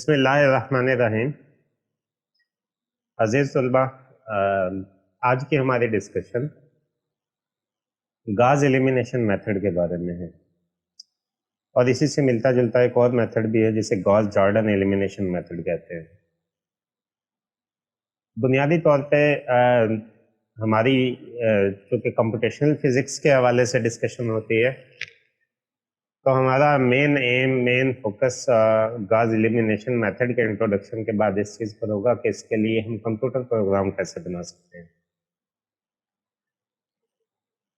बिस्मिल्लाहिर्रहमानिर्रहीम। अजीज तलबा, आज की हमारी डिस्कशन गाज एलिमिनेशन मेथड के बारे में है और इसी से मिलता जुलता एक और मेथड भी है जिसे गॉस जॉर्डन एलिमिनेशन मेथड कहते हैं। बुनियादी तौर पे हमारी चूँकि कंप्यूटेशनल फिजिक्स के हवाले से डिस्कशन होती है तो हमारा मेन फोकस गाज एलिमिनेशन मेथड के इंट्रोडक्शन के बाद इस चीज़ पर होगा कि इसके लिए हम कंप्यूटर प्रोग्राम कैसे बना सकते हैं।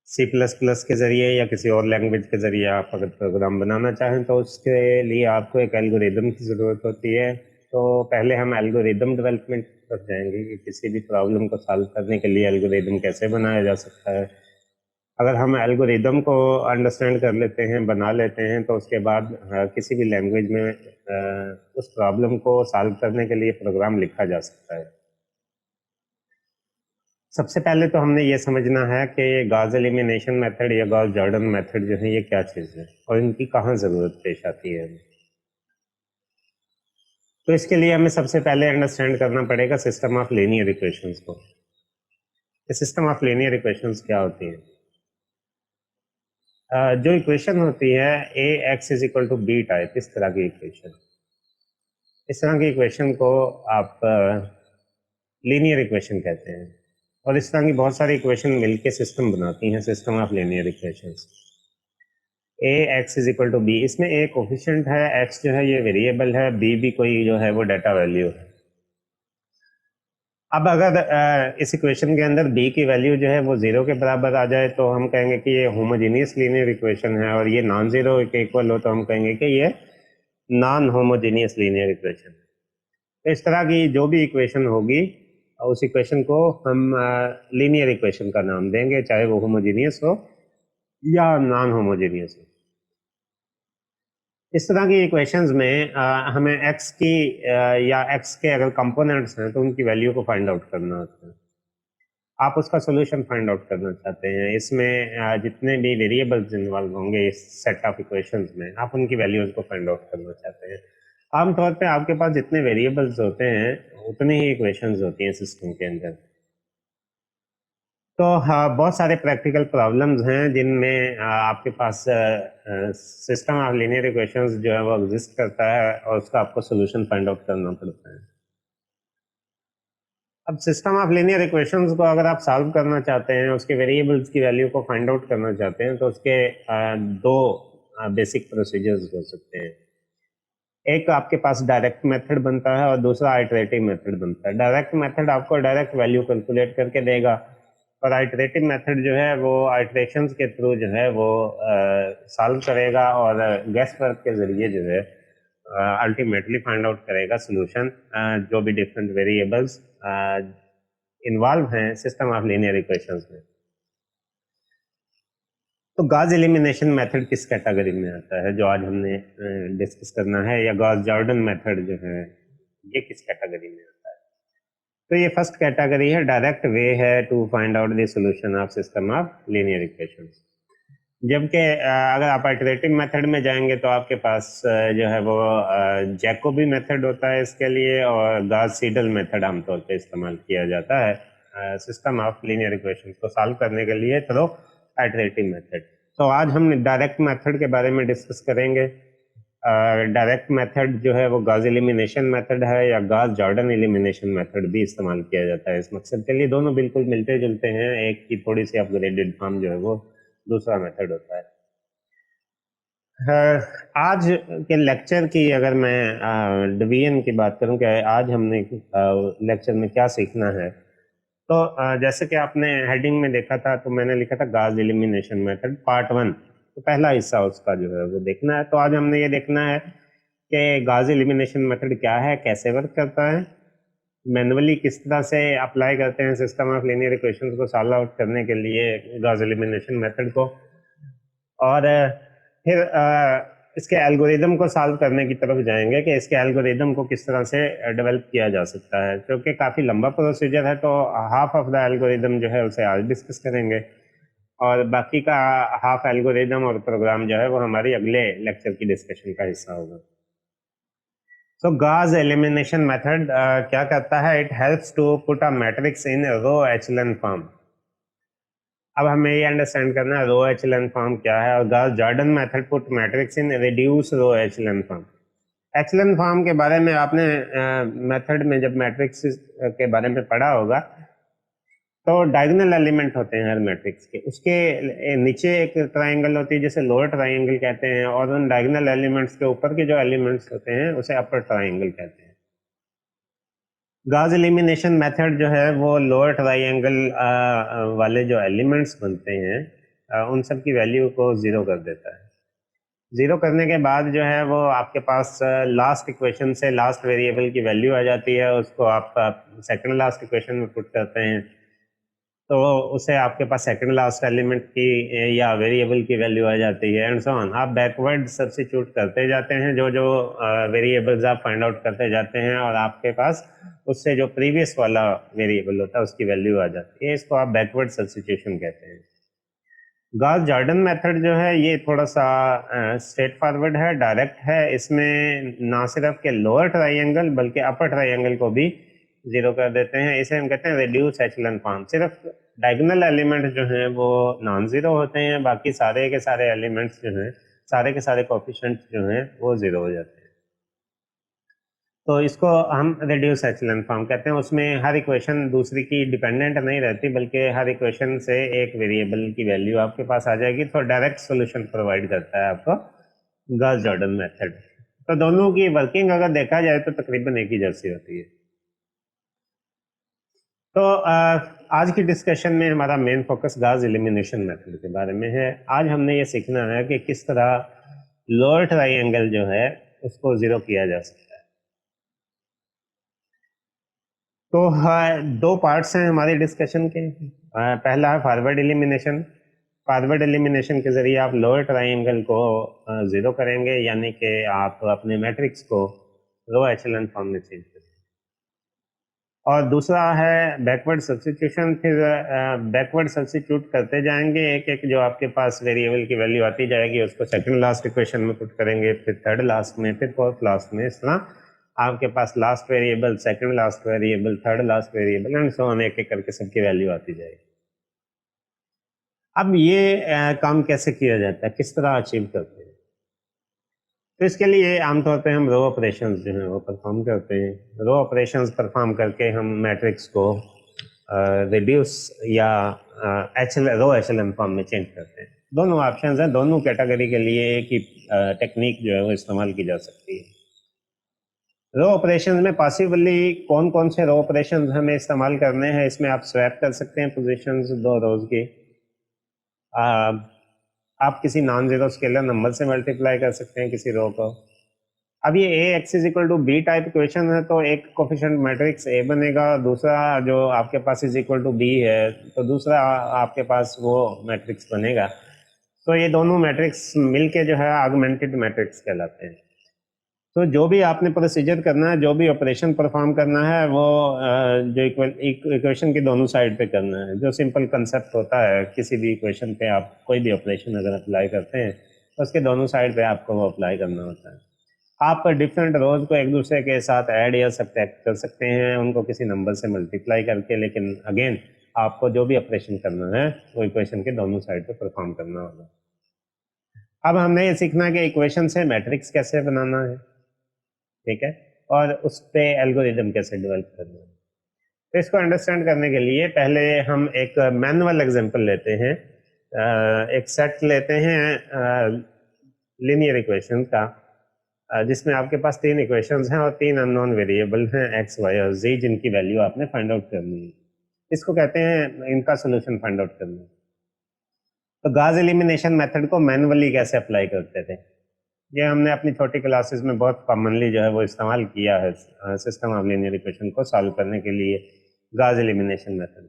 C++ के ज़रिए या किसी और लैंग्वेज के ज़रिए आप अगर प्रोग्राम बनाना चाहें तो उसके लिए आपको एक एल्गोरिदम की ज़रूरत होती है। तो पहले हम एल्गोरिदम डेवलपमेंट पर जाएंगे कि किसी भी प्रॉब्लम को सॉल्व करने के लिए एल्गोरिदम कैसे बनाया जा सकता है। अगर हम एल्गोरिदम को अंडरस्टैंड कर लेते हैं, बना लेते हैं, तो उसके बाद किसी भी लैंग्वेज में उस प्रॉब्लम को सॉल्व करने के लिए प्रोग्राम लिखा जा सकता है। सबसे पहले तो हमने ये समझना है कि गॉस एलिमिनेशन मेथड या गॉस जॉर्डन मेथड जो है ये क्या चीज़ है और इनकी कहाँ ज़रूरत पेश आती है। तो इसके लिए हमें सबसे पहले अंडरस्टैंड करना पड़ेगा सिस्टम ऑफ लीनियर इक्वेशंस को। सिस्टम ऑफ लीनियर इक्वेशंस क्या होती है? जो इक्वेशन होती है A X is equal to B type, इस तरह की इक्वेशन, इस तरह की इक्वेशन को आप लीनियर इक्वेशन कहते हैं और इस तरह की बहुत सारी इक्वेशन मिलके सिस्टम बनाती हैं system of linear equations. A X is equal to B, इसमें ए कोफिशिएंट है, एक्स जो है ये वेरिएबल है, बी भी कोई जो है वो डाटा वैल्यू है। अब अगर इस इक्वेशन के अंदर b की वैल्यू जो है वो 0 के बराबर आ जाए तो हम कहेंगे कि ये होमोजीनियस लीनियर इक्वेशन है, और ये नॉन जीरो के इक्वल हो तो हम कहेंगे कि ये नॉन होमोजीनियस लीनियर इक्वेशन। तो इस तरह की जो भी इक्वेशन होगी उस इक्वेशन को हम लीनियर इक्वेशन का नाम देंगे, चाहे वो होमोजीनियस हो या नॉन होमोजीनियस हो। इस तरह की इक्वेशंस में हमें x की या x के अगर कंपोनेंट्स हैं तो उनकी वैल्यू को फाइंड आउट करना होता है। आप उसका सोल्यूशन फाइंड आउट करना चाहते हैं। इसमें जितने भी वेरिएबल्स इन्वॉल्व होंगे इस सेट ऑफ इक्वेशंस में, आप उनकी वैल्यूज को फाइंड आउट करना चाहते हैं। आमतौर पे आपके पास जितने वेरिएबल्स होते हैं उतनी ही इक्वेशंस होती हैं सिस्टम के अंदर। तो हाँ, बहुत सारे प्रैक्टिकल प्रॉब्लम्स हैं जिनमें आपके पास सिस्टम ऑफ लीनियर इक्वेशंस जो है वो एग्जिस्ट करता है और उसका आपको सोल्यूशन फाइंड आउट करना पड़ता है। अब सिस्टम ऑफ लीनियर इक्वेशंस को अगर आप सॉल्व करना चाहते हैं, उसके वेरिएबल्स की वैल्यू को फाइंड आउट करना चाहते हैं, तो उसके दो बेसिक प्रोसीजर्स हो सकते हैं। एक आपके पास डायरेक्ट मेथड बनता है और दूसरा आइटरेटिव मेथड बनता है। डायरेक्ट मेथड आपको डायरेक्ट वैल्यू कैलकुलेट करके देगा और आइटरेटिव मेथड जो है वो आइटरेशंस के थ्रू जो है वो सॉल्व करेगा और गेस वर्क के जरिए जो है अल्टीमेटली फाइंड आउट करेगा सोल्यूशन जो भी डिफरेंट वेरिएबल्स इन्वॉल्व हैं सिस्टम ऑफ लीनियर इक्वेशंस में। तो गॉस एलिमिनेशन मेथड किस कैटेगरी में आता है जो आज हमने डिस्कस करना है, या गॉस जॉर्डन मेथड जो है ये किस कैटेगरी में आता है? तो ये फर्स्ट कैटेगरी है, डायरेक्ट वे है to find out the solution of system of linear equations. जबकि अगर आप आइटरेटिव मेथड में जाएंगे तो आपके पास जो है वो जैकोबी मेथड होता है इसके लिए, और गॉस सीडल मेथड आमतौर पे इस्तेमाल किया जाता है सिस्टम ऑफ लीनियर इक्वेशंस को सॉल्व करने के लिए थ्रू आइटरेटिव मेथड। तो आज हम डायरेक्ट मेथड के बारे में डिस्कस करेंगे। डायरेक्ट मेथड जो है वो गॉस एलिमिनेशन मेथड है या गॉस जॉर्डन एलिमिनेशन मेथड भी इस्तेमाल किया जाता है इस मकसद के लिए। दोनों बिल्कुल मिलते जुलते हैं, एक की थोड़ी सी अपग्रेडेड फॉर्म जो है वो दूसरा मेथड होता है। आज के लेक्चर की अगर मैं डिवीजन की बात करूं कि आज हमने लेक्चर में क्या सीखना है, तो जैसे कि आपने हेडिंग में देखा था तो मैंने लिखा था गॉस एलिमिनेशन मेथड पार्ट 1, तो पहला हिस्सा उसका जो है वो देखना है। तो आज हमने ये देखना है कि गॉस एलिमिनेशन मेथड क्या है, कैसे वर्क करता है, मैनुअली किस तरह से अप्लाई करते हैं सिस्टम ऑफ लीनियर इक्वेशंस को सॉल्व आउट करने के लिए गॉस एलिमिनेशन मेथड को, और फिर इसके एल्गोरिदम को सॉल्व करने की तरफ जाएंगे कि इसके एल्गोरिदम को किस तरह से डेवलप किया जा सकता है, क्योंकि काफ़ी लंबा प्रोसीजर है। तो हाफ ऑफ द एल्गोरिदम जो है उसे आज डिस्कस करेंगे और बाकी का हाफ एल्गोरिदम और प्रोग्राम जो है वो हमारी अगले लेक्चर की डिस्कशन का हिस्सा होगा। तो Gauss elimination method क्या करता है? It helps to put a matrix in row echelon form. अब हमें ये अंडरस्टैंड करना है रो एचेलन फॉर्म क्या है, और Gauss Jordan method put matrix in reduce row echelon form. Echelon form के बारे में आपने मेथड में जब मैट्रिक्स के बारे में पढ़ा होगा तो डायगोनल एलिमेंट होते हैं हर मैट्रिक्स के, उसके नीचे एक ट्रायंगल होती है जिसे लोअर ट्रायंगल कहते हैं, और उन डायगोनल एलिमेंट्स के ऊपर के जो एलिमेंट्स होते हैं उसे अपर ट्रायंगल कहते हैं। Gauss एलिमिनेशन मेथड जो है वो लोअर ट्रायंगल वाले जो एलिमेंट्स बनते हैं उन सब की वैल्यू को जीरो कर देता है। जीरो करने के बाद जो है वो आपके पास लास्ट इक्वेशन से लास्ट वेरिएबल की वैल्यू आ जाती है, उसको आप सेकंड लास्ट इक्वेशन में पुट करते हैं तो उसे आपके पास सेकंड लास्ट एलिमेंट की या वेरिएबल की वैल्यू आ जाती है, एंड सो ऑन। आप बैकवर्ड सब्स्टिट्यूट करते जाते हैं, जो जो वेरिएबल्स आप फाइंड आउट करते जाते हैं, और आपके पास उससे जो प्रीवियस वाला वेरिएबल होता है उसकी वैल्यू आ जाती है। इसको आप बैकवर्ड सब्स्टिट्यूशन कहते हैं। Gauss जॉर्डन मेथड जो है ये थोड़ा सा स्ट्रेट फॉरवर्ड है, डायरेक्ट है। इसमें ना सिर्फ के लोअर ट्रायंगल बल्कि अपर ट्रायंगल को भी जीरो कर देते हैं। इसे हम कहते हैं रिड्यूस एचेलन फॉर्म। सिर्फ डायगोनल एलिमेंट जो हैं वो नॉन जीरो होते हैं, बाकी सारे के सारे एलिमेंट्स जो हैं, सारे के सारे कोफिशिएंट्स जो हैं वो जीरो हो जाते हैं। तो इसको हम रिड्यूस एचेलन फॉर्म कहते हैं। उसमें हर इक्वेशन दूसरी की डिपेंडेंट नहीं रहती, बल्कि हर इक्वेशन से एक वेरिएबल की वैल्यू आपके पास आ जाएगी, तो डायरेक्ट सॉल्यूशन प्रोवाइड करता है आपको गॉस जॉर्डन मेथड। तो दोनों की वर्किंग अगर देखा जाए तो तकरीबन एक ही जैसी होती है। तो आज की डिस्कशन में हमारा main focus Gauss elimination method के बारे में है। आज हमने ये सीखना है कि किस तरह लोअर ट्रायंगल जो है उसको जीरो किया जा सकता है। तो दो पार्ट्स हैं हमारे डिस्कशन के। पहला है फॉरवर्ड एलिमिनेशन। फॉरवर्ड एलिमिनेशन के जरिए आप लोअर ट्रायंगल को जीरो करेंगे, यानी कि आप अपने मैट्रिक्स को रो एचेलन फॉर्म में चेंज करेंगे। और दूसरा है बैकवर्ड सब्स्टिट्यूशन। फिर बैकवर्ड सब्स्टिट्यूट करते जाएंगे, एक एक जो आपके पास वेरिएबल की वैल्यू आती जाएगी उसको सेकंड लास्ट इक्वेशन में पुट करेंगे, फिर थर्ड लास्ट में, फिर फोर्थ लास्ट में। इस तरह आपके पास last variable, second last variable, third last variable and so on, एक एक करके सबकी वैल्यू आती जाएगी। अब ये काम कैसे किया जाता है, किस तरह अचीव करते हैं? तो इसके लिए आमतौर पे हम रो ऑपरेशंस जो हैं वो परफॉर्म करते हैं। रो ऑपरेशंस परफॉर्म करके हम मैट्रिक्स को रिड्यूस या रो एचेलन फॉर्म में चेंज करते हैं। दोनों ऑप्शंस हैं, दोनों कैटेगरी के लिए एक ही टेक्निक जो है वो इस्तेमाल की जा सकती है। रो ऑपरेशंस में पॉसिबली कौन कौन से रो ऑपरेशंस हमें इस्तेमाल करने हैं, इसमें आप स्वैप कर सकते हैं पोजीशंस दो रोज की। आप किसी नॉन जीरो स्केलर नंबर से मल्टीप्लाई कर सकते हैं किसी रो को। अब ये A X is equal to B type equation है, तो एक कोफिशिएंट मैट्रिक्स ए बनेगा, दूसरा जो आपके पास इज इक्वल टू बी है तो दूसरा आपके पास वो मैट्रिक्स बनेगा। तो ये दोनों मैट्रिक्स मिलके जो है ऑगमेंटेड मैट्रिक्स कहलाते हैं। तो जो भी आपने प्रोसीजर करना है, जो भी ऑपरेशन परफॉर्म करना है, वो जो इक्वेशन की दोनों साइड पे करना है। जो सिंपल कंसेप्ट होता है, किसी भी इक्वेशन पे आप कोई भी ऑपरेशन अगर अप्लाई करते हैं तो उसके दोनों साइड पे आपको वो अप्लाई करना होता है। आप डिफरेंट रोज को एक दूसरे के साथ ऐड या सब्ट्रैक्ट कर सकते हैं, उनको किसी नंबर से मल्टीप्लाई करके, लेकिन अगेन आपको जो भी ऑपरेशन करना है वो इक्वेशन के दोनों साइड पे परफॉर्म करना होगा। अब हमने ये सीखना है कि इक्वेशन से मैट्रिक्स कैसे बनाना है, ठीक है, और उस पे एल्गोरिदम कैसे डेवलप करना है। तो इसको अंडरस्टैंड करने के लिए पहले हम एक मैनुअल एग्जांपल लेते हैं। एक सेट लेते हैं लीनियर इक्वेशन का, जिसमें आपके पास तीन इक्वेशंस हैं और तीन अननोन वेरिएबल हैं एक्स वाई और जी, जिनकी वैल्यू आपने फाइंड आउट करनी है। इसको कहते हैं इनका सोल्यूशन फाइंड आउट करना। तो गॉस एलिमिनेशन मेथड को मैनुअली कैसे अप्लाई करते थे, ये हमने अपनी छोटी क्लासेस में बहुत कॉमनली जो है वो इस्तेमाल किया है सिस्टम ऑफ लीनियर इक्वेशन को सॉल्व करने के लिए गॉस एलिमिनेशन मेथड।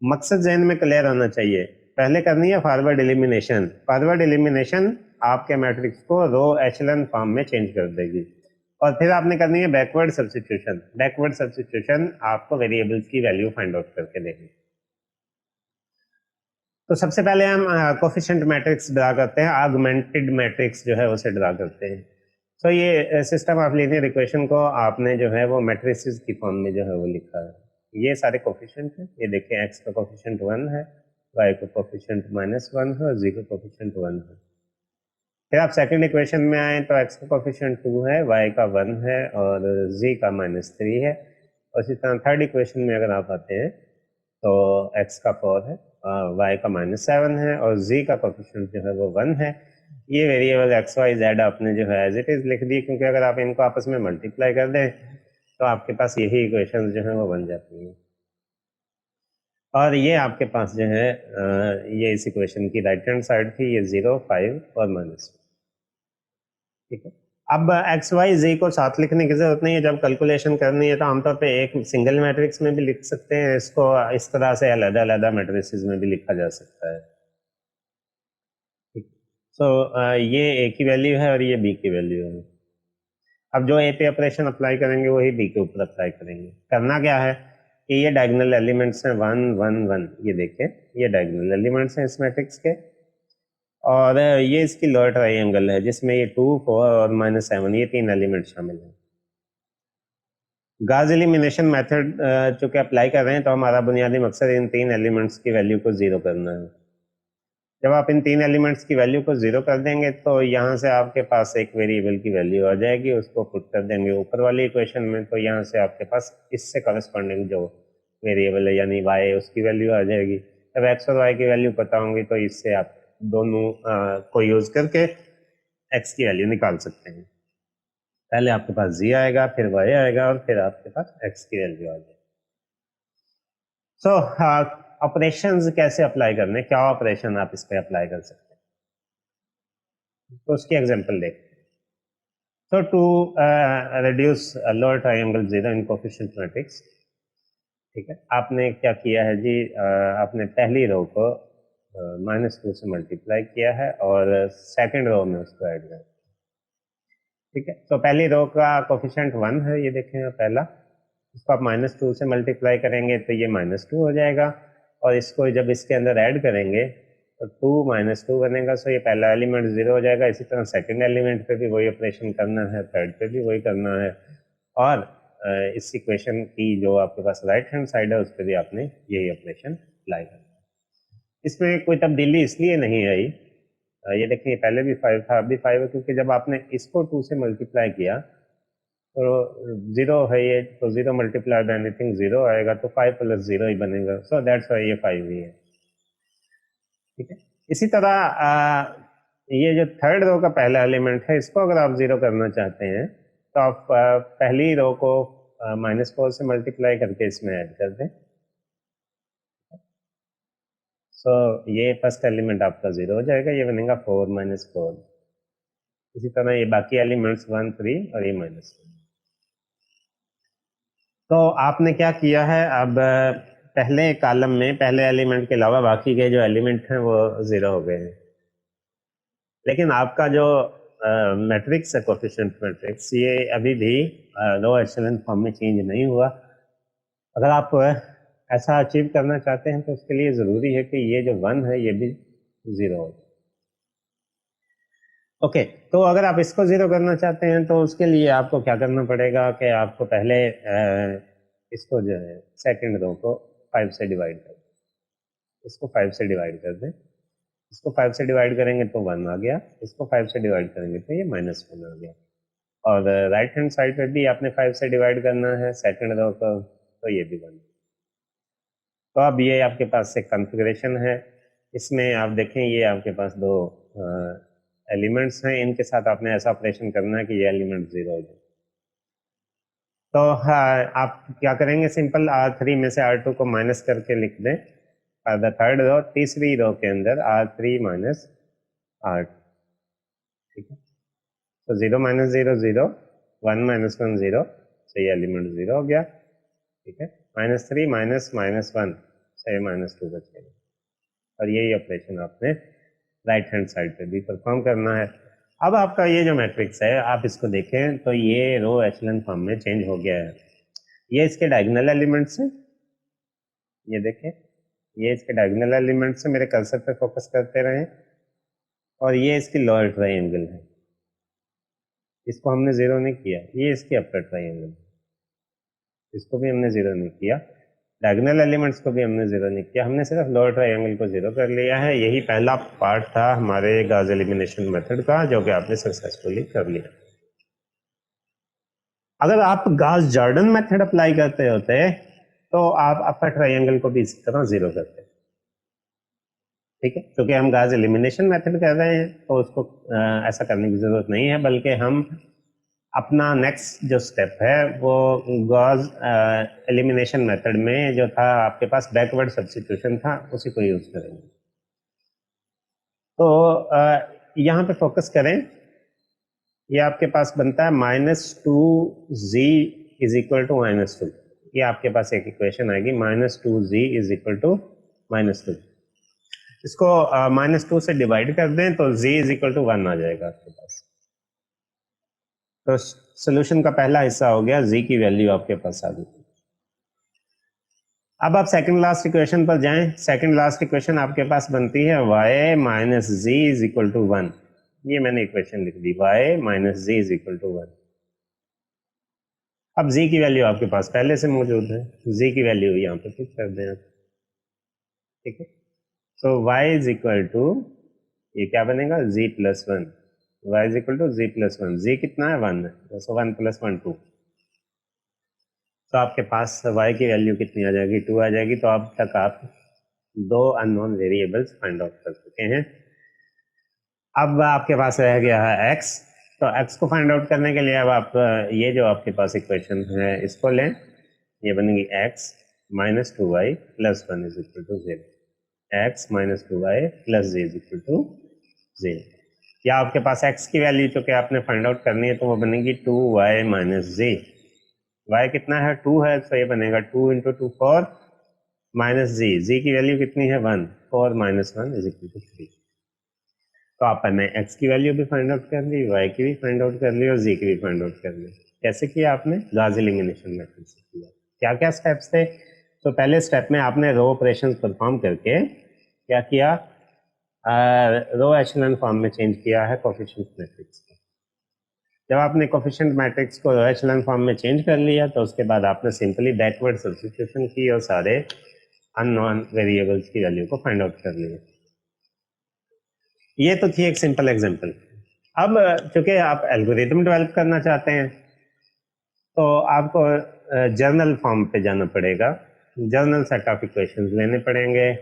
मकसद जहन में क्लियर होना चाहिए। पहले करनी है फॉरवर्ड एलिमिनेशन। फॉरवर्ड एलिमिनेशन आपके मैट्रिक्स को रो एचेलन फॉर्म में चेंज कर देगी, और फिर आपने करनी है बैकवर्ड सब्स्टिट्यूशन। बैकवर्ड सब्स्टिट्यूशन आपको वेरिएबल्स की वैल्यू फाइंड आउट करके देगी। तो सबसे पहले हम कोफिशिएंट मैट्रिक्स ड्रा करते हैं, ऑगमेंटेड मैट्रिक्स जो है उसे ड्रा करते हैं। सो ये सिस्टम ऑफ लीनियर इक्वेशन को आपने जो है वो मैट्रिसेस की फॉर्म में जो है वो लिखा है। ये सारे कोफिशिएंट हैं, ये देखिए x का कोफिशिएंट 1 है, y का कोफिशिएंट -1 है और z का कोफिशिएंट 1 है। फिर आप सेकंड इक्वेशन में आए तो x का कोफिशिएंट 2 है, y का 1 है और z का -3 है। और इसी तरह थर्ड इक्वेशन में अगर आप आते हैं तो x का 4 है, y का -7 है और z का कोफिशिएंट जो है वो 1 है। ये वेरिएबल x y z आपने जो है एज इट इज लिख दी, क्योंकि अगर आप इनको आपस में मल्टीप्लाई कर दें तो आपके पास यही इक्वेशन जो है वो बन जाती हैं। और ये आपके पास जो है ये इस इक्वेशन की राइट हैंड साइड थी, ये 0 5 और -1। ठीक है, अब एक्स वाई जी को साथ लिखने की जरूरत नहीं है। जब कैलकुलेशन करनी है तो आमतौर पे एक सिंगल मैट्रिक्स में भी लिख सकते हैं इसको, इस तरह से अलग अलग मैट्रिसेस में भी लिखा जा सकता है। सो ये ए की वैल्यू है और ये बी की वैल्यू है। अब जो ए पे ऑपरेशन अप्लाई करेंगे वही बी के ऊपर अप्लाई करेंगे। करना क्या है कि ये डायगोनल एलिमेंट्स हैं 1 1 1, ये देखें ये डायगोनल एलिमेंट्स हैं इस मैट्रिक्स के, और ये इसकी लोअर ट्राइंगल है जिसमें ये 2 4 और -7 ये तीन एलिमेंट शामिल हैं। गाउस एलिमिनेशन मेथड चूंकि अप्लाई कर रहे हैं तो हमारा बुनियादी मकसद इन तीन एलिमेंट्स की वैल्यू को जीरो करना है। जब आप इन तीन एलिमेंट्स की वैल्यू को जीरो कर देंगे तो यहाँ से आपके पास एक वेरिएबल की वैल्यू आ जाएगी, उसको पुट कर देंगे ऊपर वाली इक्वेशन में, तो यहाँ से आपके पास इससे करस्पॉन्डिंग जो वेरिएबल है यानी y उसकी वैल्यू आ जाएगी। जब x और y की वैल्यू पता होंगी तो इससे आप दोनों को यूज करके x की वैल्यू निकाल सकते हैं। पहले आपके पास z आएगा, फिर y आएगा और फिर आपके पास x की वैल्यू आ जाएगी। सो ऑपरेशंस कैसे अप्लाई करने, क्या ऑपरेशन आप इस पे अप्लाई कर सकते हैं, तो उसकी एग्जांपल देखते हैं। So to reduce a lower triangle zero in coefficient matrix, ठीक है, आपने क्या किया है जी, आपने पहली रो को -2 से मल्टीप्लाई किया है और सेकंड रो में उसको ऐड किया। ठीक है, तो पहली रो का कोफिशिएंट 1 है, ये देखें आप पहला, इसको आप -2 से मल्टीप्लाई करेंगे तो ये -2 हो जाएगा, और इसको जब इसके अंदर ऐड करेंगे तो 2 -2 बनेगा। सो ये पहला एलिमेंट 0 हो जाएगा। इसी तरह सेकंड एलिमेंट पे भी वही ऑपरेशन करना है, थर्ड पे भी वही करना है, और इस इक्वेशन की जो आपके पास राइट हैंड साइड है उस पर भी आपने यही ऑपरेशन अप्लाई करना है। इसमें कोई तब्दीली इसलिए नहीं आई, ये देखिए पहले भी 5 था, अब भी 5 है, क्योंकि जब आपने इसको 2 से मल्टीप्लाई किया तो 0 है ये, तो 0 मल्टीप्लाई बाय एनीथिंग 0 आएगा, तो 5 + 0 ही बनेगा। सो दैट्स व्हाई ये 5 ही है। ठीक है, इसी तरह ये जो थर्ड रो का पहला एलिमेंट है इसको अगर आप 0 करना चाहते हैं तो आप पहली रो को -4 से मल्टीप्लाई करके इसमें ऐड कर दें। सो ये फर्स्ट एलिमेंट आपका 0 हो जाएगा, ये बनेगा 4 - 4। इसी तरह ये बाकी एलिमेंट्स 1 3 और ये -1। तो आपने क्या किया है, अब पहले कॉलम में पहले एलिमेंट के अलावा बाकी के जो एलिमेंट हैं वो 0 हो गए हैं, लेकिन आपका जो मैट्रिक्स है कोफिशिएंट मैट्रिक्स, ये अभी भी लो एचेलॉन फॉर्म में चेंज नहीं हुआ। अगर आप ऐसा अचीव करना चाहते हैं तो उसके लिए ज़रूरी है कि ये जो 1 है ये भी 0 हो जाए। ओके, तो अगर आप इसको 0 करना चाहते हैं तो उसके लिए आपको क्या करना पड़ेगा कि आपको पहले इसको जो है सेकंड रो को 5 से डिवाइड कर दें, इसको 5 से डिवाइड कर दें, इसको 5 से डिवाइड करेंगे तो 1 आ गया, इसको 5 से डिवाइड करेंगे तो ये -1 आ गया, और राइट हैंड साइड पे भी आपने 5 से डिवाइड करना है सेकंड रो को, तो ये भी 1। तो अब ये आपके पास एक कॉन्फ़िगरेशन है, इसमें आप देखें ये आपके पास दो एलिमेंट्स हैं, इनके साथ आपने ऐसा ऑपरेशन करना है कि ये एलिमेंट 0 हो जाए। तो हाँ, आप क्या करेंगे, सिंपल R3 में से R2 को माइनस करके लिख दें, द थर्ड रो, तीसरी रो के अंदर R3 - R2। ठीक है, तो 0 - 0 0, 1 - 1 0, so ये एलिमेंट 0 हो गया। ठीक है, -3 -1 से -2 बचेगा, और यही ऑपरेशन आपने राइट हैंड साइड पे भी परफॉर्म करना है। अब आपका ये जो मैट्रिक्स है आप इसको देखें तो ये रो एचेलॉन फॉर्म में चेंज हो गया है। ये इसके डायगोनल एलिमेंट्स हैं, ये देखें ये इसके डायगोनल एलिमेंट्स हैं, मेरे कर्सर पे फोकस करते रहें, और ये इसकी लोअर ट्रायंगल है। इसको हमने जीरो नहीं किया, ये इसकी अपर ट्राइंगल, इसको भी हमने जीरो नहीं किया, डायगोनल एलिमेंट्स को भी हमने जीरो नहीं किया, हमने सिर्फ लोअर ट्राइंगल को जीरो कर लिया है। यही पहला पार्ट था हमारे गॉस एलिमिनेशन मेथड का, जो कि आपने सक्सेसफुली कर लिया। अगर आप गॉस जॉर्डन मेथड अप्लाई करते होते तो आप अपर ट्राइंगल को भी इसी तरह जीरो करते। ठीक है, क्योंकि हम गॉस एलिमिनेशन मेथड कर रहे हैं तो उसको ऐसा करने की जरूरत नहीं है, बल्कि हम अपना नेक्स्ट जो स्टेप है वो गॉस एलिमिनेशन मेथड में जो था आपके पास बैकवर्ड सब्स्टिट्यूशन था, उसी को यूज करेंगे। तो यहाँ पे फोकस करें, ये आपके पास बनता है -2z इज इक्वल टू -2। ये आपके पास एक इक्वेशन आएगी, -2z इज इक्वल टू -2। इसको -2 से डिवाइड कर दें तो z इज इक्वल टू 1 आ जाएगा आपके पास। तो सोल्यूशन का पहला हिस्सा हो गया, z की वैल्यू आपके पास आ गई। अब आप सेकंड लास्ट इक्वेशन पर जाएं। सेकंड लास्ट इक्वेशन आपके पास बनती है y minus z is equal to 1। ये मैंने इक्वेशन लिख दी, y minus z is equal to 1। अब z की वैल्यू आपके पास पहले से मौजूद है, z की वैल्यू यहाँ पे फिक्स कर दें आप। ठीक है, so y is equal to, ये क्या बनेगा, z plus 1। y is equal to z plus 1। z कितना है, 1 है, सो 1 प्लस 1 2। तो आपके पास y की वैल्यू कितनी आ जाएगी, 2 आ जाएगी। तो अब तक आप दो अननोन वेरिएबल्स फाइंड आउट कर चुके हैं। अब आपके पास रह गया है x। तो x को फाइंड आउट करने के लिए अब आप ये जो आपके पास इक्वेशन है इसको लें, ये बनेगी x minus 2y plus 1 is equal to 0। x minus 2y plus z is equal to 0। या आपके पास x की वैल्यू जो कि आपने फाइंड आउट करनी है तो वो बनेगी 2y माइनस z। y कितना है, 2 है, तो ये बनेगा 2 इंटू 2 4 माइनस z की वैल्यू कितनी है, 1। 4 माइनस 1 इज इक्वल टू 3। तो आपने x की वैल्यू भी फाइंड आउट कर ली, y की भी फाइंड आउट कर ली और z की भी फाइंड आउट कर ली। कैसे किया आपने, गॉस एलिमिनेशन मेथड से किया। क्या क्या स्टेप्स थे, तो पहले स्टेप में आपने रो ऑपरेशंस परफॉर्म करके क्या किया, रो एशेलन फॉर्म में चेंज किया है कोफिशिएंट मैट्रिक्स को। जब आपने कोफिशिएंट मैट्रिक्स को रो एशेलन फॉर्म में चेंज कर लिया तो उसके बाद आपने सिंपली बैकवर्ड सब्स्टिट्यूशन की और सारे अननोन वेरिएबल्स की वैल्यू को फाइंड आउट कर लिया। ये तो थी एक सिंपल एग्जांपल। अब चूंकि आप एल्गोरिथम डेवलप करना चाहते हैं तो आपको जर्नल फॉर्म पे जाना पड़ेगा, जर्नल सेट ऑफ इक्वेशंस लेने पड़ेंगे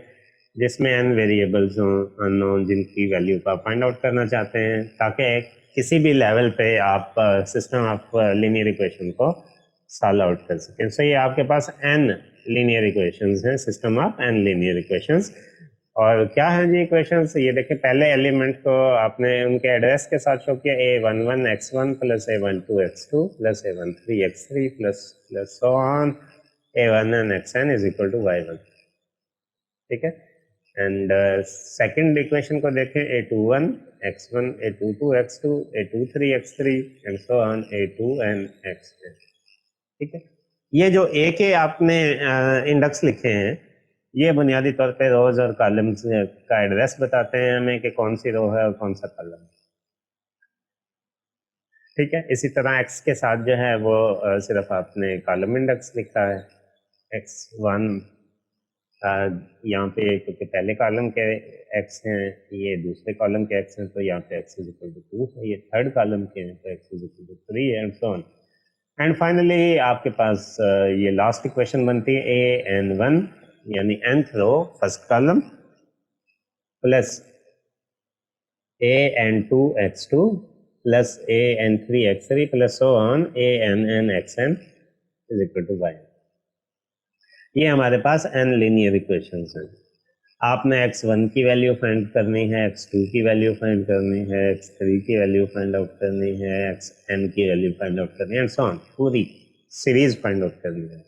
जिसमें n वेरिएबल्स हों अननोन, जिनकी वैल्यू को आप फाइंड आउट करना चाहते हैं, ताकि किसी भी लेवल पे आप सिस्टम ऑफ लीनियर इक्वेशन को सॉल्व आउट कर सकें। सो ये आपके पास n लीनियर इक्वेशंस हैं, system of n linear equations. और क्या है जी इक्वेशंस, ये देखिए पहले एलिमेंट को आपने उनके एड्रेस के साथ शो किया, a11 x1 plus a12 x2 plus a13 x3 plus plus so on a1n xn is equal to y1। ठीक है, एंड सेकंड इक्वेशन को देखें, a21 x1 a22 x2 a23 x3 and so on a2n xn। ठीक है, ये जो a के आपने इंडेक्स लिखे हैं ये बुनियादी तौर पे रोज और कॉलम्स का एड्रेस बताते हैं हमें कि कौन सी रो है और कौन सा कॉलम। ठीक है, इसी तरह x के साथ जो है वो सिर्फ आपने कॉलम इंडेक्स लिखा है, x1 यहाँ पे क्योंकि पहले कॉलम के x हैं, ये दूसरे कॉलम के x हैं, तो यहाँ पे x इज इक्वल टू 2 है, ये थर्ड कॉलम के हैं तो x is equal to 3 and so on. And finally आपके पास ये लास्ट इक्वेशन बनती है an1 यानी nth row first column plus an2 x2 plus an3 x3 plus so on ann xn is equal to y। ये हमारे पास n linear equations हैं। आपने x1 की वैल्यू फाइंड करनी है, x2 की वैल्यू फाइंड करनी है, x3 की वैल्यू फाइंड आउट करनी है, xn की वैल्यू फाइंड आउट करनी है एंड सो ऑन, पूरी सीरीज फाइंड आउट करनी है।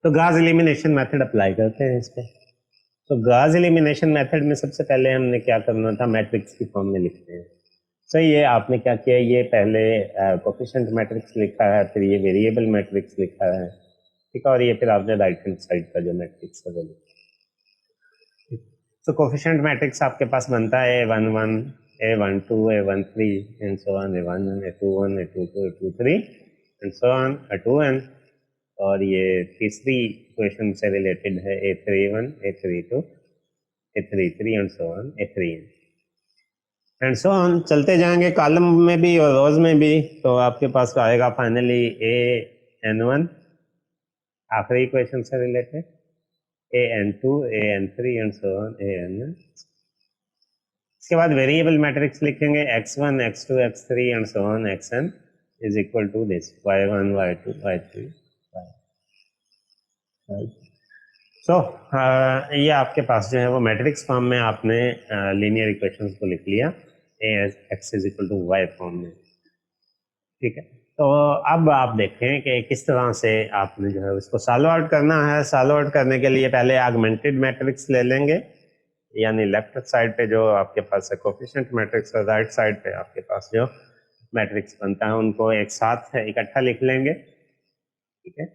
तो गॉस एलिमिनेशन मेथड अप्लाई करते हैं इस पे। तो गॉस एलिमिनेशन मेथड में सबसे पहले हमने क्या करना था, मैट्रिक्स की फॉर्म में लिखते हैं। सो ये आपने क्या किया, ये पहले कोफिशिएंट मैट्रिक्स लिखा है, फिर ये वेरिएबल मैट्रिक्स लिखा है। ठीक है, और ये फिर आपने राइट हैंड साइड का जो मैट्रिक्स है वो लिखा। तो कोफिशिएंट मैट्रिक्स आपके पास बनता है a11 A12, A13 and so on, A11, A21, A22, A23 and so on, A2n। और ये तीसरी इक्वेशन से रिलेटेड है A31, A32, A33 and so on, A3n and so on. चलते जाएंगे कॉलम में भी और रोज में भी, तो आपके पास आएगा फाइनली AN1 आखिरी इक्वेशन से related, AN2, AN3 and so on, AN। इसके बाद वेरिएबल मैट्रिक्स लिखेंगे x1, x2, x3 and so on, xn is equal to this y1, y2, y3, y। सो ये आपके पास जो है वो मैट्रिक्स फॉर्म में आपने लीनियर इक्वेशंस को लिख लिया x is equal to y form में। ठीक है, तो अब आप देखें कि किस तरह से आपने जो है उसको सॉल्व आउट करना है। सॉल्व आउट करने के लिए पहले ऑगमेंटेड मैट्रिक्स ले लेंगे, यानी लेफ्ट साइड पे जो आपके पास है कोफिशिएंट मैट्रिक्स और राइट साइड पे आपके पास जो मैट्रिक्स बनता है उनको एक साथ इकट्ठा लिख लेंगे। ठीक है,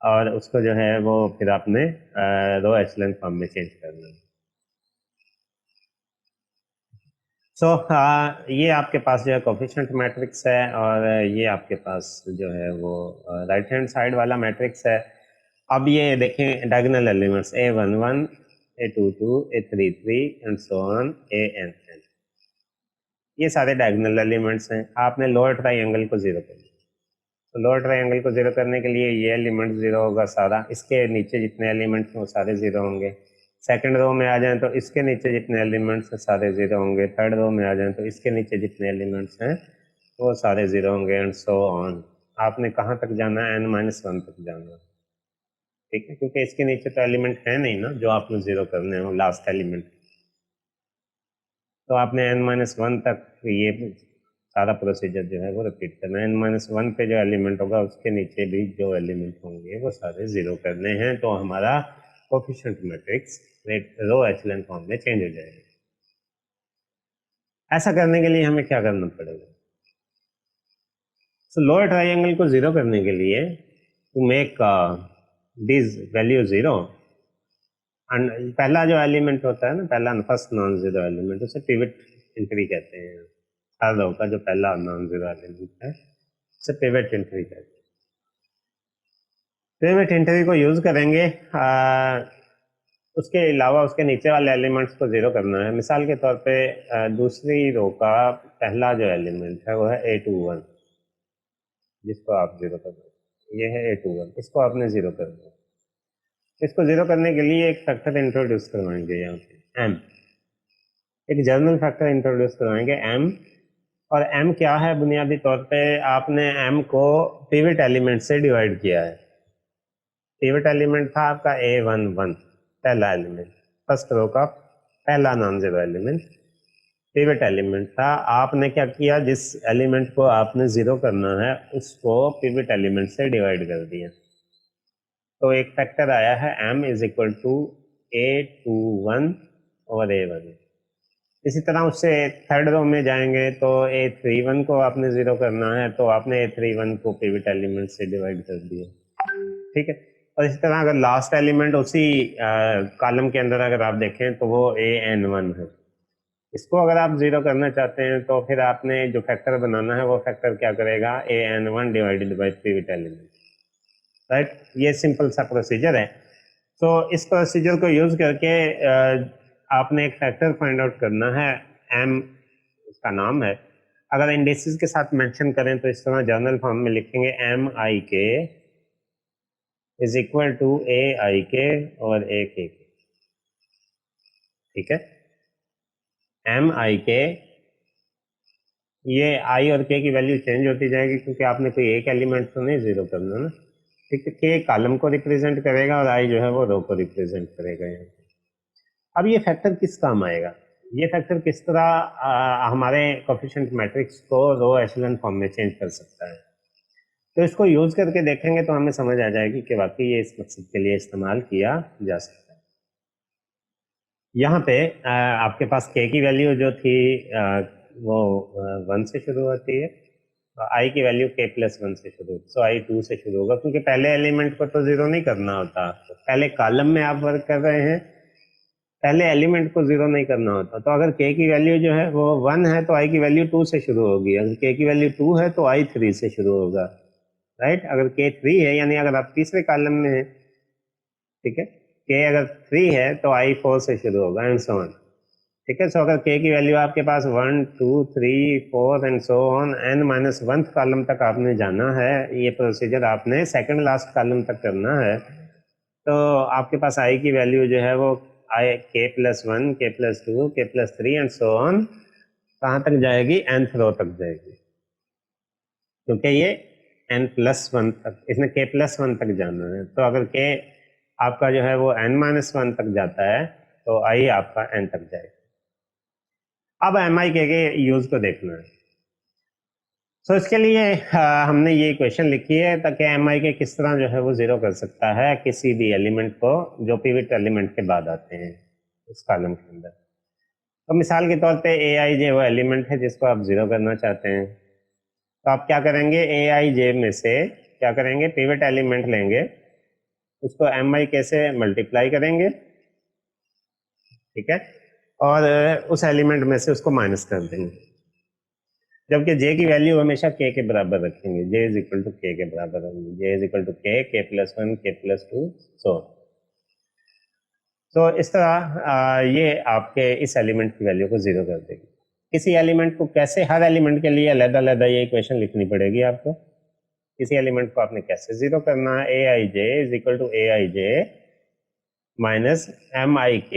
और उसको जो है वो फिर आपने रो एचेलॉन फॉर्म में चेंज करना है। सो ये आपके पास जो है कोफिशिएंट मैट्रिक्स है और ये आपके पास जो है वो राइट हैंड साइड वाला मैट्रिक्स है। अब ये देखें diagonal elements A11, A22, A33 and so on, AN। ये सारे डायगोनल एलिमेंट्स हैं। आपने लोअर ट्राइंगल को जीरो करना, तो लोअर ट्राइंगल को जीरो करने के लिए ये एलिमेंट जीरो होगा सारा, इसके नीचे जितने एलिमेंट्स हैं वो सारे जीरो होंगे। सेकंड रो में आ जाएं तो इसके नीचे जितने एलिमेंट्स हैं सारे जीरो होंगे। थर्ड रो में आ जाएं तो इसके नीचे जितने एलिमेंट्स हैं वो सारे जीरो होंगे एंड सो ऑन। आपने कहाँ तक जाना है? n-1 तक जाना है। ठीक है, क्योंकि इसके नीचे तो एलिमेंट है नहीं ना जो आपने जीरो करने हो, लास्ट एलिमेंट। तो आपने n-1 तक ये सारा प्रोसीजर जो है वो रिपीट करना है। n-1 पे जो एलिमेंट होगा उसके नीचे भी जो एलिमेंट होंगे वो सारे जीरो करने हैं, तो हमारा कोफिशिएंट मैट्रिक्स रो एचेलॉन फॉर्म में चेंज हो जाएगा। ऐसा करने के लिए हमें क्या करना पड़ेगा? सो लोअर ट्राइंगल को जीरो करने के लिए to make this value zero, पहला जो एलिमेंट होता है ना, पहला फर्स्ट नॉन जीरो एलिमेंट, उसे पिवट एंट्री कहते हैं। हर रो का जो पहला नॉन जीरो एलिमेंट है उसे पिवट एंट्री कहते हैं। पिवट एंट्री को यूज करेंगे, उसके अलावा उसके नीचे वाले एलिमेंट्स को जीरो करना है। मिसाल के तौर पे दूसरी रो का पहला जो एलिमेंट है वो है A21, जिसको आप जीरो कर दो। ये है A21, इसको आपने जीरो कर दिया। इसको जीरो करने के लिए एक फैक्टर इंट्रोड्यूस करवाएंगे, यहाँ पे m, एक जर्नल फैक्टर इंट्रोड्यूस करवाएंगे m। और m क्या है? बुनियादी तौर पे आपने m को पिवट एलिमेंट से डिवाइड किया है। पिवट एलिमेंट था आपका A11, पहला एलिमेंट, फर्स्ट रो का पहला non zero element pivot element था। आपने क्या किया? जिस एलिमेंट को आपने जीरो करना है उसको पिवट एलिमेंट से डिवाइड कर दिया, तो एक फैक्टर आया है m is equal to A21 और A1। इसी तरह उससे थर्ड रो में जाएंगे तो A31 को आपने जीरो करना है, तो आपने A31 को पिवट एलिमेंट से डिवाइड कर दिया। ठीक है, और इसी तरह अगर लास्ट एलिमेंट उसी कॉलम के अंदर अगर आप देखें तो वो AN1 है। इसको अगर आप जीरो करना चाहते हैं तो फिर आपने जो फैक्टर बनाना है वो फैक्टर क्या करेगा? AN1 divided by pivot element. Right, ये सिंपल सा प्रोसीजर है। तो इस प्रोसीजर को यूज करके आपने एक फैक्टर फाइंड आउट करना है, m उसका नाम है। अगर इंडिसेस के साथ मेंशन करें तो इस तरह जर्नल फॉर्म में लिखेंगे MIK is equal to AIK और AKK। ठीक है, MIK, ये I और K की वैल्यू चेंज होती जाएगी क्योंकि आपने कोई एक एलिमेंट तो नहीं जीरो करना ना। ठीक है, K कॉलम को रिप्रेजेंट करेगा और I जो है वो रो को रिप्रेजेंट करेगा यहाँ। अब ये फैक्टर किस काम आएगा? ये फैक्टर किस तरह हमारे कोफिशिएंट मैट्रिक्स को रो एचेलॉन फॉर्म में चेंज कर सकता है? तो इसको यूज करके देखेंगे तो हमें समझ आ जाएगी कि वाकई ये इस मकसद के लिए इस्तेमाल किया जा सकता है। यहाँ पे आपके पास K की वैल्यू जो थी वो 1 से शुरू होती है, I की वैल्यू K+1 से शुरू होती है, सो I 2 से शुरू होगा क्योंकि पहले एलिमेंट को तो जीरो नहीं करना होता। तो पहले कॉलम में आप वर्क कर रहे हैं, पहले एलिमेंट को जीरो नहीं करना होता। तो अगर k की वैल्यू जो है वो 1 है तो i की वैल्यू 2 से शुरू होगी, अगर k की वैल्यू 2 है तो i 3 से शुरू होगा, राइट। अगर k 3 है यानी अगर आप तीसरे कॉलम में है, ठीक है, k अगर 3 है तो i 4 से शुरू होगा एंड सो ऑन, ठीक है। सो अगर k की वैल्यू आपके पास 1 2 3 4 and so on n-1th column तक आपने जाना है, ये प्रोसीजर आपने सेकंड लास्ट कॉलम तक करना है, तो आपके पास i की वैल्यू जो है वो i k+1 k+2 k+3 and so on कहाँ तक जाएगी, nth रो तक जाएगी, क्योंकि ये n+1 तक, इसने k+1 तक जाना है। तो अगर k आपका जो है वो n-1 तक जाता है तो i आपका n तक जाएगा। अब mi के यूज को देखना है। सो इसके लिए हमने ये इक्वेशन लिखी है ताकि mi के किस तरह जो है वो जीरो कर सकता है किसी भी एलिमेंट को जो पिवट एलिमेंट के बाद आते हैं इस कॉलम के अंदर। तो मिसाल के तौर पे aij वो एलिमेंट है जिसको आप जीरो करना चाहते हैं, तो आप क्या करेंगे, aij में से क्या करेंगे, पिवट एलिमेंट लेंगे, उसको mi के से मल्टीप्लाई करेंगे, ठीक है, और उस एलिमेंट में से उसको माइनस कर देंगे, जबकि j की वैल्यू हमेशा k के बराबर रखेंगे, j is equal to k के बराबर होगी, j is equal to k+1 k+2 so. तो इस तरह ये आपके इस एलिमेंट की वैल्यू को जीरो कर देगी। किसी एलिमेंट को कैसे, हर एलिमेंट के लिए अलग-अलग ये इक्वेशन लिखनी पड़ेगी आपको। किसी एलिमेंट को आपने कैसे जीरो करना है, aij is equal to aij minus mik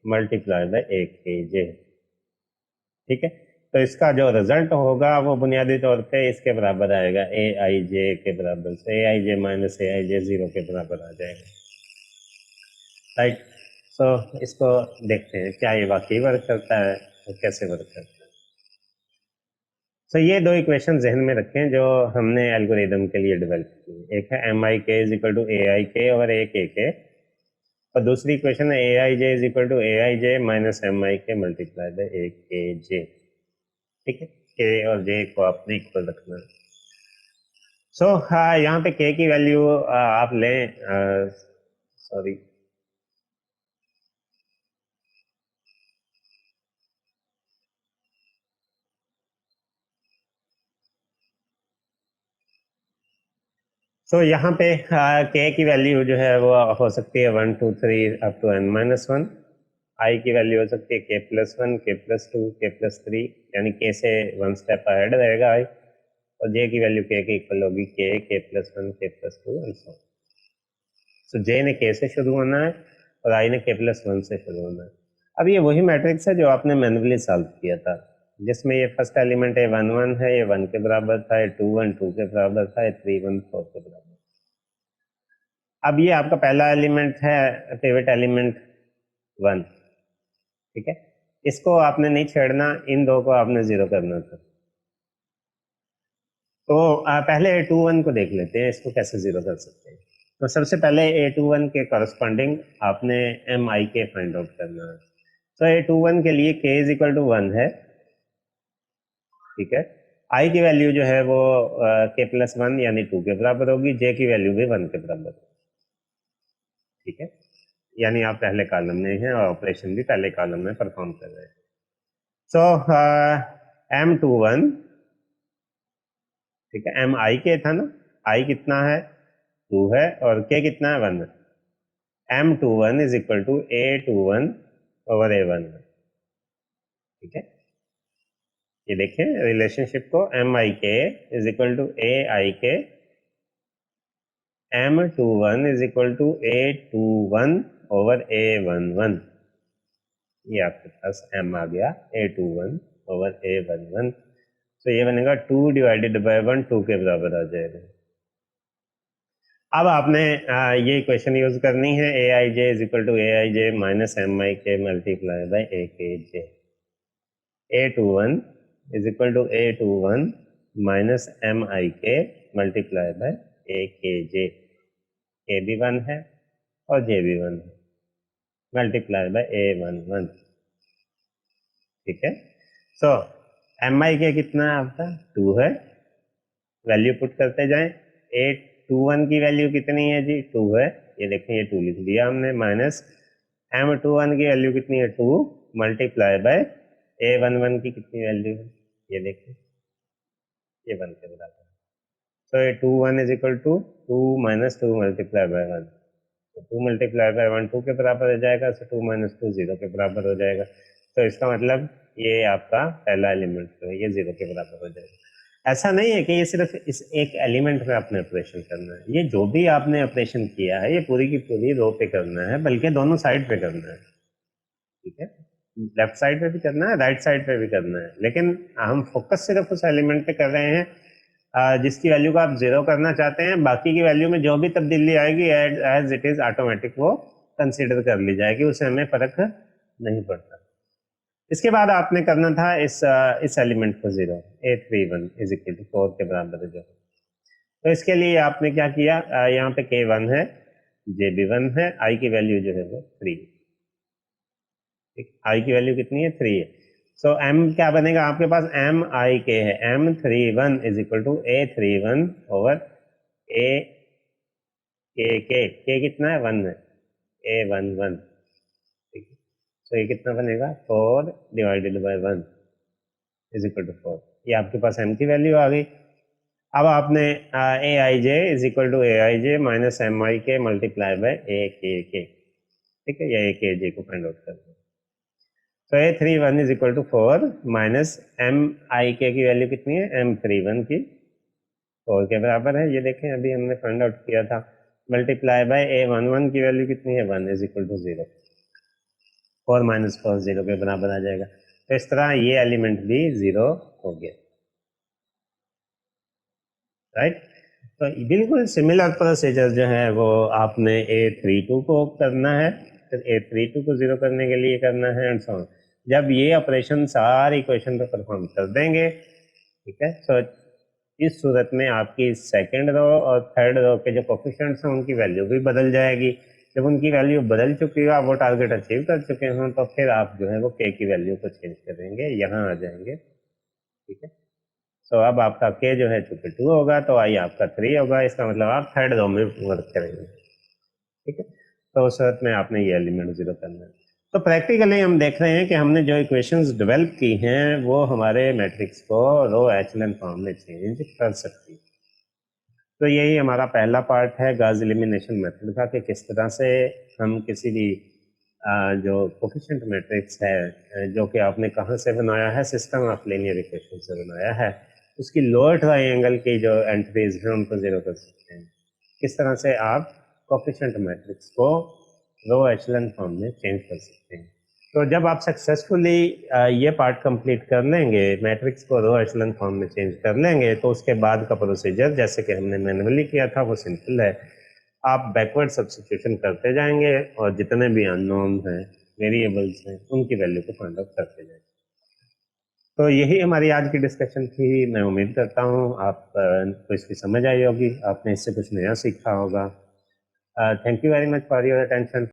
multiply by akj, ठीक है। तो इसका जो रिजल्ट होगा वो बुनियादी तौर पे इसके बराबर आएगा, aij के बराबर, से aij माइनस aij 0 के बराबर आ जाएगा, राइट। सो इसको देखते हैं क्या ये वाकई वर्क करता है और कैसे वर्क करता है। सो ये दो इक्वेशन जहन में रखें जो हमने एल्गोरिदम के लिए डेवलप की, एक है mik is equal to aik और akk, और दूसरी इक्वेशन है aij is equal to aij minus mik multiply by akj, ठीक है। k और j को आपने इक्वल रखना है। सो यहाँ पे k की वैल्यू आप लें, सॉरी, तो यहाँ पे k की वैल्यू जो है वो हो सकती है 1 2 3 अप टू n-1, i की वैल्यू हो सकती है k+1 k+2 k+3, यानी k से 1 स्टेप अहेड रहेगा i, और j की वैल्यू k के इक्वल होगी k+1 k+2 and so. So j ने k से शुरू होना है और i ने k+1 से शुरू होना है। अब ये वही मैट्रिक्स है जो आपने मैनुअली सॉल्व किया था, जिसमें ये फर्स्ट एलिमेंट है 1 1 है, ये 1 के बराबर था, ये 2 1 2 के बराबर था, ये 3 1 4 के बराबर। अब ये आपका पहला एलिमेंट है, पिवट एलिमेंट 1, ठीक है, इसको आपने नहीं छेड़ना, इन दो को आपने जीरो करना था। तो पहले A21 को देख लेते हैं, इसको कैसे जीरो कर सकते हैं। तो सबसे पहले A21 के करस्पॉन्डिंग आपने MIK फाइंड आउट करना है। तो A21 के लिए k इज इक्वल टू 1 है, ठीक है, i की वैल्यू जो है वो k+1 यानी 2 के बराबर होगी, j की वैल्यू भी 1 के बराबर, ठीक है, यानी आप पहले कॉलम में हैं और ऑपरेशन भी पहले कॉलम में परफॉर्म कर रहे हैं। सो M21, ठीक है, MIK था ना, i कितना है 2 है और k कितना है 1 है, M21 is equal to A21 over A1, ठीक है। ये देखें रिलेशनशिप को, MIK is equal to AIK, M21 is equal to A21 over A11, ये आपके पास M आ गया A21 ओवर A11, तो ये बनेगा 2 डिवाइडेड बाय 1, 2 के बराबर आ जाएगा। अब आपने ये इक्वेशन यूज करनी है, aij is equal to aij minus mik multiply by akj, a21 is equal to a21 minus mik multiply by akj, k भी 1 है और j भी 1 है, मल्टीप्लाई बाय a11, ठीक है। सो mik कितना है आपका 2 है, वैल्यू पुट करते जाएं, A21 की वैल्यू कितनी है जी 2 है, ये देखें ये 2 लिख दिया हमने, माइनस M21 की वैल्यू कितनी है 2 मल्टीप्लाई बाय A11 की कितनी वैल्यू है, ये देखिए ये 1 के बराबर है। तो ये 21 is equal to 2 minus 2 multiply by 1, तो 2 मल्टीप्लाई बाय 1 2 के बराबर हो जाएगा, तो 2 माइनस 2 0 के बराबर हो जाएगा। तो इसका मतलब ये आपका पहला एलिमेंट जो है ये 0 के बराबर हो जाएगा। ऐसा नहीं है कि ये सिर्फ इस एक एलिमेंट में आपने ऑपरेशन करना है, ये जो भी आपने ऑपरेशन किया है ये पूरी की पूरी रो पे करना है, बल्कि दोनों साइड पे करना है, ठीक है, लेफ्ट साइड पे भी करना है, राइट साइड पे भी करना है, लेकिन हम फोकस सिर्फ उस एलिमेंट पे कर रहे हैं जिसकी वैल्यू को आप 0 करना चाहते हैं। बाकी की वैल्यू में जो भी तब्दीली आएगी एज इट इज ऑटोमेटिक वो कंसीडर कर ली जाएगी, उससे हमें फर्क नहीं पड़ता। इसके बाद आपने करना था इस एलिमेंट को 0, A31 इज इक्वल टू 4 के बराबर है जो, तो इसके लिए आपने क्या किया, यहाँ पे K1 है, J भी 1 है, I की वैल्यू जो है वो 3, I की वैल्यू कितनी है 3 है। सो M क्या बनेगा आपके पास, MIK है, M31 is equal to A31 over K कितना है 1 है, A11, ठीक है। तो ये कितना बनेगा 4 divided by 1 is equal to 4, ये आपके पास M की वैल्यू आ गई। अब आपने AIJ is equal to AIJ minus MIK multiply by AKK, ठीक है, या AKJ को फाइंड आउट कर दो। तो A31 is equal to 4 minus MIK की वैल्यू कितनी है, M31 की 4 के बराबर है, ये देखें अभी हमने फाइंड आउट किया था, मल्टीप्लाई बाय A11 की वैल्यू कितनी है 1 इज इक्वल टू 0, 4 माइनस 4 0 के बराबर आ जाएगा। तो इस तरह ये एलिमेंट भी 0 हो गया, राइट। तो बिल्कुल सिमिलर प्रोसीजर जो है वो आपने A32 को करना है, फिर A32 को 0 करने के लिए करना है एंड सो ऑन। जब ये ऑपरेशन सारी इक्वेशन पे परफॉर्म कर देंगे, ठीक है, तो इस सूरत में आपकी सेकंड रो और थर्ड रो के जो कोफिशिएंट्स हैं उनकी वैल्यू भी बदल जाएगी। जब उनकी वैल्यू बदल चुकी है, वो टारगेट अचीव कर चुके हों, तो फिर आप जो है वो K की वैल्यू को चेंज करेंगे, यहाँ आ जाएंगे, ठीक है। तो अब आपका K जो है चूंकि 2 होगा तो I आपका 3 होगा, इसका मतलब आप थर्ड रो में वर्क करेंगे, ठीक है। तो उस सूरत में आपने ये एलिमेंट 0 करना है। तो प्रैक्टिकली हम देख रहे हैं कि हमने जो इक्वेशंस डेवलप की हैं वो हमारे मैट्रिक्स को रो एचेलॉन फॉर्म में चेंज कर सकती है। तो यही हमारा पहला पार्ट है गॉस एलिमिनेशन मेथड का, कि किस तरह से हम किसी भी जो कोफिशिएंट मैट्रिक्स है जो कि आपने कहाँ से बनाया है, सिस्टम ऑफ लीनियर इक्वेशन से बनाया है, उसकी लोअर ट्राइंगल की जो एंट्रीज हैं उनको 0 कर सकते हैं। किस तरह से आप कोफिशिएंट मैट्रिक्स को रो एचेलॉन फॉर्म में चेंज कर सकते हैं। तो जब आप सक्सेसफुली ये पार्ट कंप्लीट कर लेंगे, मैट्रिक्स को रो एचेलॉन फॉर्म में चेंज कर लेंगे, तो उसके बाद का प्रोसीजर जैसे कि हमने मैनुअली किया था वो सिंपल है। आप बैकवर्ड सब्स्टिट्यूशन करते जाएंगे और जितने भी अननोन हैं, वेरिएबल्स हैं, उनकी वैल्यू को फाइंड आउट करते जाएंगे। तो यही हमारी आज की डिस्कशन थी। मैं उम्मीद करता हूँ आपको इसकी समझ आई होगी, आपने इससे कुछ नया सीखा होगा। Thank you very much for your attention.